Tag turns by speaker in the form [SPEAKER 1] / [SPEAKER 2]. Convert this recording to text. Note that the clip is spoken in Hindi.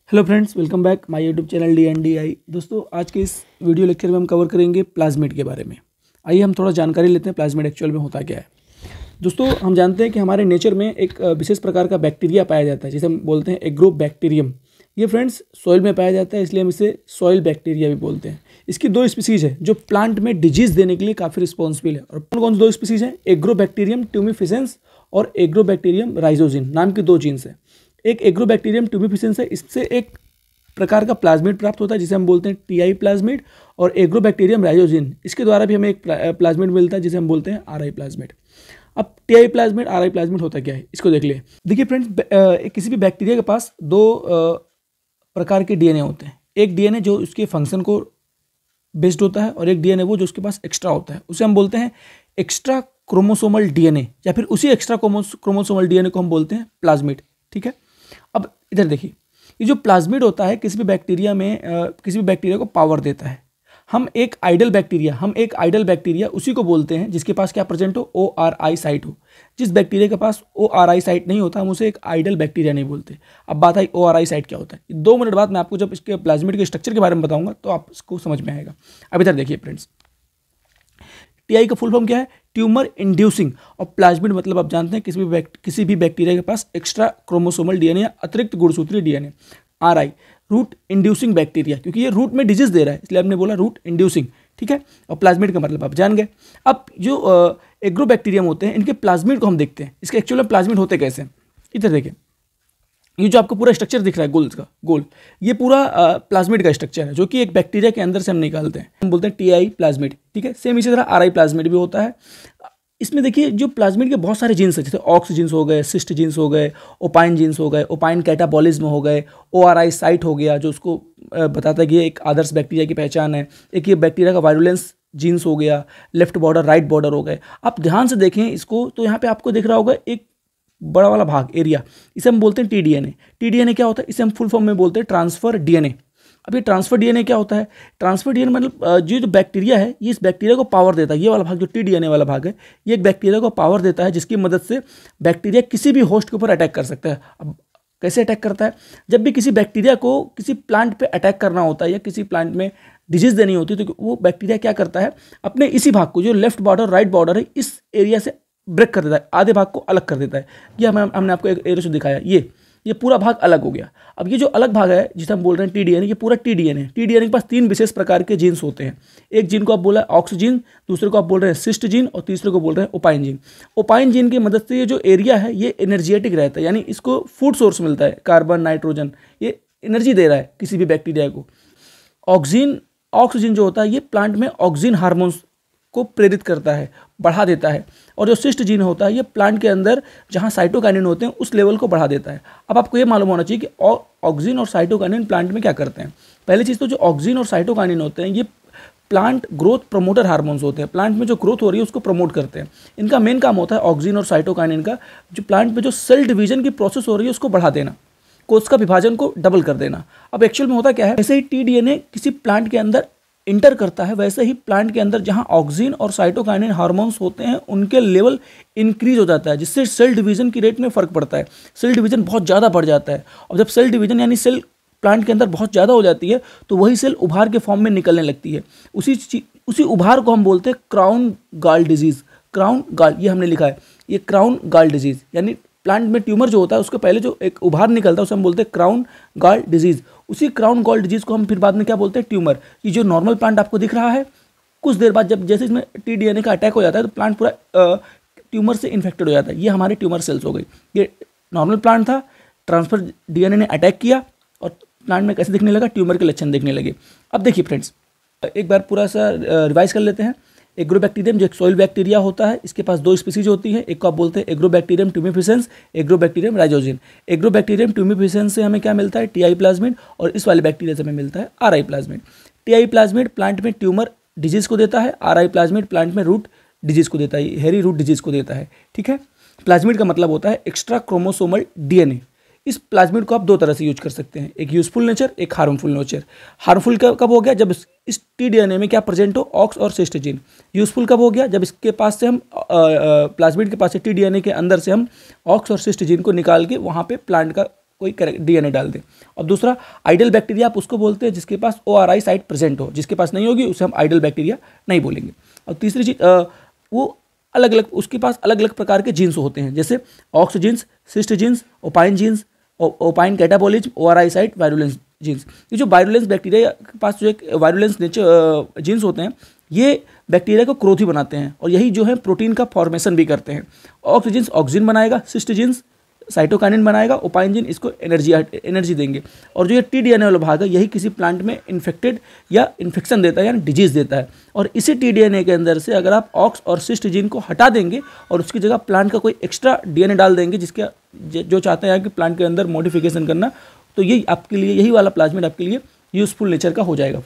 [SPEAKER 1] Hello friends, welcome back my YouTube channel DNDI। दोस्तों, आज के इस वीडियो लेक्चर में हम कवर करेंगे प्लाज्मिड के बारे में। आइए हम थोड़ा जानकारी लेते हैं प्लाज्मिड एक्चुअल में होता क्या है। दोस्तों, हम जानते हैं कि हमारे नेचर में एक विशेष प्रकार का बैक्टीरिया पाया जाता है जिसे हम बोलते हैं एग्रोबैक्टीरियम। ये फ्रेंड्स सॉइल में पाया जाता है, इसलिए हम इसे सॉइल बैक्टीरिया भी बोलते हैं। इसकी दो स्पीसीज है जो प्लांट में डिजीज देने के लिए काफ़ी रिस्पॉन्सिबल है। और कौन कौन से दो स्पीसीज हैं? एग्रोबैक्टीरियम ट्यूमिफिसेंस और एग्रोबैक्टीरियम राइजोजिन नाम की दो जीन्स है। एक एग्रोबैक्टीरियम ट्यूमिफिसेंस है, इससे एक प्रकार का प्लाज्मिड प्राप्त होता है जिसे हम बोलते हैं TI प्लाज्मिड। और एग्रोबैक्टीरियम राइजोजिन, इसके द्वारा भी हमें एक प्लाज्मिड मिलता है जिसे हम बोलते हैं RI प्लाज्मिड। अब TI प्लाज्मिड RI प्लाज्मिड होता क्या है, इसको देख लिए। देखिए फ्रेंड्स, किसी भी बैक्टीरिया के पास दो प्रकार के DNA होते हैं। एक DNA जो उसके फंक्शन को बेस्ड होता है और एक DNA वो जो उसके पास एक्स्ट्रा होता है, उसे हम बोलते हैं एक्स्ट्रा क्रोमोसोमल DNA, या फिर उसी एक्स्ट्रा क्रोमोसोमल DNA को हम बोलते हैं प्लाज्मिड। ठीक है, अब इधर देखिए, ये जो प्लाज्मिड होता है किसी भी बैक्टीरिया को पावर देता है। हम एक आइडल बैक्टीरिया उसी को बोलते हैं जिसके पास क्या प्रेजेंट हो, ORI साइट हो। जिस बैक्टीरिया के पास ORI साइट नहीं होता हम उसे एक आइडल बैक्टीरिया नहीं बोलते। अब बात आई ORI साइट क्या होता है। 2 मिनट बाद मैं आपको जब इसके प्लाज्मिड के स्ट्रक्चर के बारे में बताऊंगा तो आप इसको समझ में आएगा। अब इधर देखिए फ्रेंड्स, TI का फुल फॉर्म क्या है? Tumour inducing. और प्लाज्मिड मतलब आप जानते हैं किसी भी बैक्टीरिया के पास एक्स्ट्रा क्रोमोसोमल DNA या अतिरिक्त गुणसूत्रीय DNA। RI root inducing bacteria, क्योंकि ये रूट में डिजीज दे रहा है इसलिए हमने बोला रूट इंड्यूसिंग। ठीक है, और प्लाज्मिड का मतलब आप जान गए। अब जो एग्रोबैक्टीरियम होते हैं इनके प्लाज्मिड को हम देखते हैं, इसके एक्चुअल में प्लाज्मिड होते कैसे हैं। इधर देखिए, ये जो आपको पूरा स्ट्रक्चर दिख रहा है गोल, ये पूरा प्लाज्मिड का स्ट्रक्चर है जो कि एक बैक्टीरिया के अंदर से हम निकालते हैं। हम बोलते हैं TI प्लाज्मिड। ठीक है, सेम इसी तरह RI प्लाज्मिड भी होता है। इसमें देखिए जो प्लाज्मिड के बहुत सारे जीन्स हैं, जैसे ऑक्स जीन्स हो गए, सिस्ट जीन्स हो गए, ओपाइन जीन्स हो गए, ओपाइन कैटाबॉलिज्म हो गए, ORI साइट हो गया जो उसको बताता है कि ये एक आदर्श बैक्टीरिया की पहचान है। एक ये बैक्टीरिया का वायरुलेंस जीन्स हो गया, लेफ्ट बॉर्डर राइट बॉर्डर हो गए। आप ध्यान से देखें इसको तो यहाँ पे आपको दिख रहा होगा एक बड़ा वाला भाग एरिया, इसे हम बोलते हैं TDNA। TDNA क्या होता है? इसे हम फुल फॉर्म में बोलते हैं ट्रांसफर DNA। अब ये ट्रांसफर DNA क्या होता है? ट्रांसफर DNA मतलब जो बैक्टीरिया है ये इस बैक्टीरिया को पावर देता है। ये वाला भाग जो TDNA वाला भाग है ये एक बैक्टीरिया को पावर देता है जिसकी मदद से बैक्टीरिया किसी भी होस्ट के ऊपर अटैक कर सकता है। अब कैसे अटैक करता है? जब भी किसी बैक्टीरिया को किसी प्लांट पे अटैक करना होता है या किसी प्लांट में डिजीज देनी होती है तो वो बैक्टीरिया क्या करता है, अपने इसी भाग को जो लेफ्ट बॉर्डर राइट बॉर्डर है इस एरिया से ब्रेक कर देता है, आधे भाग को अलग कर देता है। ये हमने आपको एक एरो से दिखाया, ये पूरा भाग अलग हो गया। अब ये जो अलग भाग है जिसे हम बोल रहे हैं TDNA, ये पूरा TDNA है। TDNA के पास 3 विशेष प्रकार के जीन्स होते हैं। एक जीन को आप बोला ऑक्स जीन, दूसरे को आप बोल रहे हैं सिस्ट जीन और तीसरे को बोल रहे हैं ओपाइन जीन। ओपाइन जीन की मदद से ये जो एरिया है ये एनर्जेटिक रहता है, यानी इसको फूड सोर्स मिलता है, कार्बन नाइट्रोजन, ये एनर्जी दे रहा है किसी भी बैक्टीरिया को। ऑक्सीजन जो होता है ये प्लांट में ऑक्सीजन हार्मोन्स को प्रेरित करता है, बढ़ा देता है। और जो सिस्ट जीन होता है ये प्लांट के अंदर जहाँ साइटोकाइनिन होते हैं उस लेवल को बढ़ा देता है। अब आपको ये मालूम होना चाहिए कि ऑक्सीजन और साइटोकाइनिन प्लांट में क्या करते हैं। पहली चीज़ तो जो ऑक्सीजन और साइटोकाइनिन होते हैं ये प्लांट ग्रोथ प्रमोटर हार्मोन्स होते हैं, प्लांट में जो ग्रोथ हो रही है उसको प्रमोट करते हैं। इनका मेन काम होता है ऑक्सीजन और साइटोकाइनिन का, जो प्लांट में जो सेल डिवीजन की प्रोसेस हो रही है उसको बढ़ा देना, कोशिका विभाजन को डबल कर देना। अब एक्चुअल में होता क्या है, जैसे ही TDNA किसी प्लांट के अंदर इंटर करता है वैसे ही प्लांट के अंदर जहां ऑक्सीजन और साइटोकाइनिन हार्मोन्स होते हैं उनके लेवल इंक्रीज हो जाता है, जिससे सेल डिवीजन की रेट में फर्क पड़ता है। सेल डिवीजन बहुत ज़्यादा बढ़ जाता है। और जब सेल डिवीजन यानी सेल प्लांट के अंदर बहुत ज़्यादा हो जाती है तो वही सेल उभार के फॉर्म में निकलने लगती है। उसी उभार को हम बोलते हैं crown gall disease. Crown gall ये हमने लिखा है, ये क्राउन गॉल डिजीज़, यानी प्लांट में ट्यूमर जो होता है उसके पहले जो एक उभार निकलता है उसे हम बोलते हैं क्राउन गॉल डिजीज़। उसी क्राउन गॉल डिजीज़ को हम फिर बाद में क्या बोलते हैं? ट्यूमर। ये जो नॉर्मल प्लांट आपको दिख रहा है कुछ देर बाद जब जैसे इसमें TDNA का अटैक हो जाता है तो प्लांट पूरा ट्यूमर से इन्फेक्टेड हो जाता है। ये हमारे ट्यूमर सेल्स हो गई। ये नॉर्मल प्लांट था, ट्रांसफर DNA ने अटैक किया और प्लांट में कैसे दिखने लगा? ट्यूमर के लक्षण दिखने लगे। अब देखिए फ्रेंड्स, एक बार पूरा सा रिवाइज कर लेते हैं। एग्रोबैक्टीरियम जो एक सॉइल बैक्टीरिया होता है, इसके पास 2 स्पीसीज होती है। एक को आप बोलते हैं एग्रोबैक्टीरियम ट्यूमिफिसेंस, एग्रोबैक्टीरियम राइजोजिन। एग्रोबैक्टीरियम ट्यूमिफिसेंस से हमें क्या मिलता है? TI plasmid. और इस वाले बैक्टीरिया से हमें मिलता है RI plasmid. TI plasmid plant में ट्यूमर डिजीज को देता है, RI प्लाज्मिड प्लांट में रूट डिजीज को देता है, हेरी रूट डिजीज को देता है। ठीक है, प्लाज्मिड का मतलब होता है एक्स्ट्रा क्रोमोसोमल DNA। इस प्लाज्मिड को आप 2 तरह से यूज कर सकते हैं, एक यूजफुल नेचर, एक हार्मफुल नेचर। हार्मफुल कब हो गया? जब इस TDNA में क्या प्रेजेंट हो? ऑक्स और सिस्ट जीन। यूजफुल कब हो गया? जब इसके पास से हम प्लाज्मिड के पास से TDNA के अंदर से हम ऑक्स और सिस्ट जीन को निकाल के वहाँ पे प्लांट का कोई DNA डाल दें। और दूसरा आइडल बैक्टीरिया आप उसको बोलते हैं जिसके पास ORI साइट प्रेजेंट हो, जिसके पास नहीं होगी उसे हम आइडल बैक्टीरिया नहीं बोलेंगे। और तीसरी चीज वो अलग अलग, उसके पास अलग अलग प्रकार के जीन्स होते हैं, जैसे aux genes, cyst genes, opine genes, opine catabolism, ORI site, virulence genes. ये जो वायरुलेंस बैक्टीरिया के पास जो एक वायरुलेंस नेचर जीन्स होते हैं, ये बैक्टीरिया को क्रोधी बनाते हैं और यही जो है प्रोटीन का फॉर्मेशन भी करते हैं। ऑक्स जीन्स ऑक्सीजन बनाएगा, सिस्ट जीन्स साइटोकाइनिन बनाएगा, ओपाइन जीन इसको एनर्जी देंगे। और जो ये TDNA वाला भाग है, यही किसी प्लांट में इन्फेक्टेड या इन्फेक्शन देता है, यानी डिजीज देता है। और इसी TDNA के अंदर से अगर आप ऑक्स और सिस्ट जीन को हटा देंगे और उसकी जगह प्लांट का कोई एक्स्ट्रा DNA डाल देंगे, जिसके जो चाहते हैं कि प्लांट के अंदर मॉडिफिकेशन करना, तो ये आपके लिए, यही वाला प्लाज्मिड आपके लिए यूजफुल नेचर का हो जाएगा।